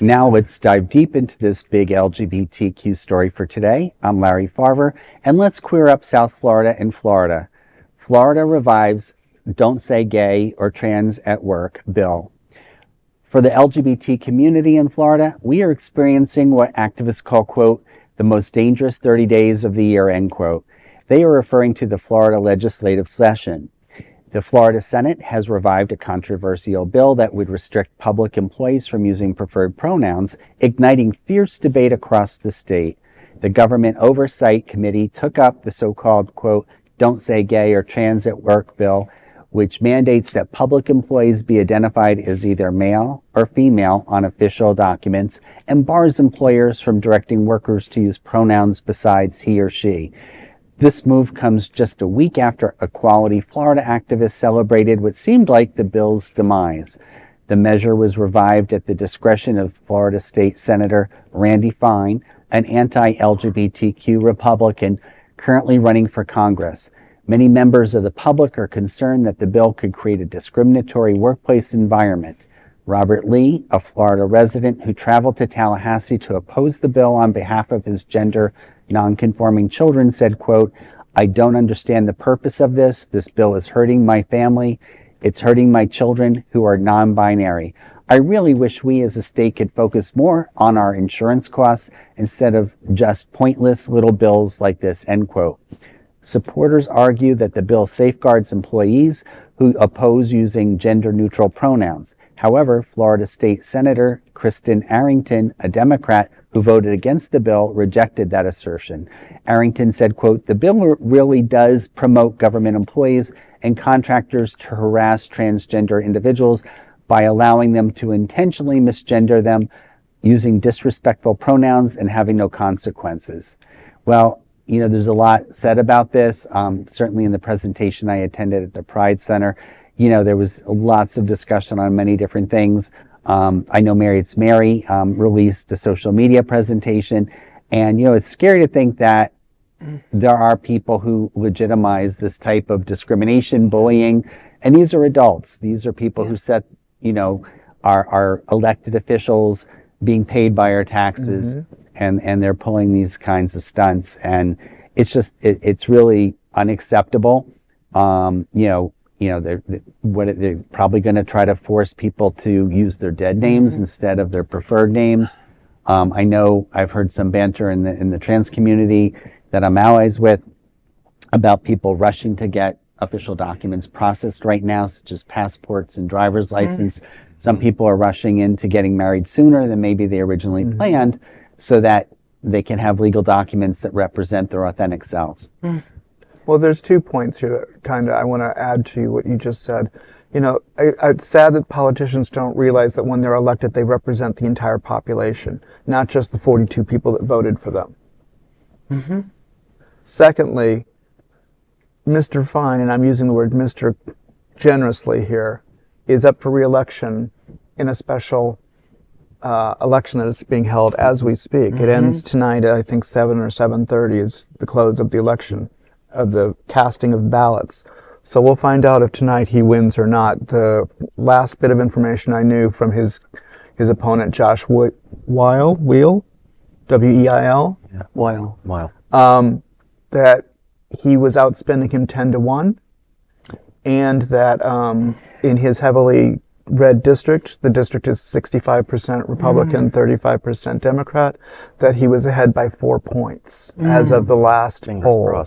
Now let's dive deep into this big LGBTQ story for today. I'm Larry Farver, and let's queer up South Florida and Florida. Florida revives Don't Say Gay or Trans at Work bill. For the LGBT community in Florida, we are experiencing what activists call, quote, the most dangerous 30 days of the year, end quote. They are referring to the Florida legislative session. The Florida Senate has revived a controversial bill that would restrict public employees from using preferred pronouns, igniting fierce debate across the state. The Government Oversight Committee took up the so-called, quote, Don't Say Gay or Trans at Work bill, which mandates that public employees be identified as either male or female on official documents and bars employers from directing workers to use pronouns besides he or she. This move comes just a week after Equality Florida activists celebrated what seemed like the bill's demise. The measure was revived at the discretion of Florida State Senator Randy Fine, an anti-LGBTQ Republican currently running for Congress. Many members of the public are concerned that the bill could create a discriminatory workplace environment. Robert Lee, a Florida resident who traveled to Tallahassee to oppose the bill on behalf of his gender-nonconforming children, said, quote, I don't understand the purpose of this. This bill is hurting my family. It's hurting my children who are non-binary. I really wish we as a state could focus more on our insurance costs instead of just pointless little bills like this, end quote. Supporters argue that the bill safeguards employees who oppose using gender-neutral pronouns. However, Florida State Senator Kristen Arrington, a Democrat who voted against the bill, rejected that assertion. Arrington said, quote, the bill really does promote government employees and contractors to harass transgender individuals by allowing them to intentionally misgender them using disrespectful pronouns and having no consequences. Well, you know, there's a lot said about this. Certainly in the presentation I attended at the Pride Center, you know, there was lots of discussion on many different things. I know Mary It's Mary released a social media presentation. And, you know, it's scary to think that there are people who legitimize this type of discrimination, bullying. And these are adults. These are people who set, you know, our elected officials being paid by our taxes. And they're pulling these kinds of stunts, and it's just it's really unacceptable. They're probably going to try to force people to use their dead names instead of their preferred names. I know I've heard some banter in the trans community that I'm allies with about people rushing to get official documents processed right now, such as passports and driver's license. Some people are rushing into getting married sooner than maybe they originally planned, so that they can have legal documents that represent their authentic selves. Well, there's 2 points here that I want to add to what you just said. You know, it's sad that politicians don't realize that when they're elected, they represent the entire population, not just the 42 people that voted for them. Secondly, Mr. Fine, and I'm using the word Mr. generously here, is up for re-election in a special election that is being held as we speak. It ends tonight at I think 7 or 7:30 is the close of the election, of the casting of ballots. So we'll find out if tonight he wins or not. The last bit of information I knew from his opponent, Josh Weil, W-E-I-L? Yeah. Weil. That he was outspending him 10-1, and that in his heavily red district, the district is 65% Republican, 35% Democrat, that he was ahead by 4 points as of the last poll.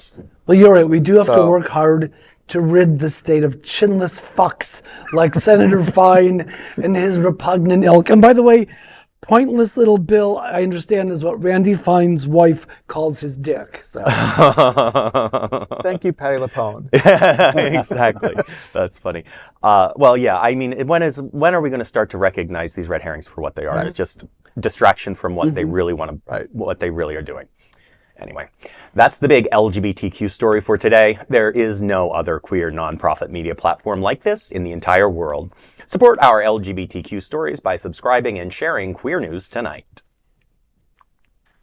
Well, you're right. We do have to work hard to rid the state of chinless fucks like Senator Fine and his repugnant ilk. And by the way, pointless little bill, I understand, is what Randy Fine's wife calls his dick. So. Thank you, Patty LaPone. Exactly. That's funny. Well, yeah, I mean, when are we going to start to recognize these red herrings for what they are? Right. It's just distraction from what they really want to, what they really are doing. Anyway, that's the big LGBTQ story for today. There is no other queer nonprofit media platform like this in the entire world. Support our LGBTQ stories by subscribing and sharing Queer News Tonight.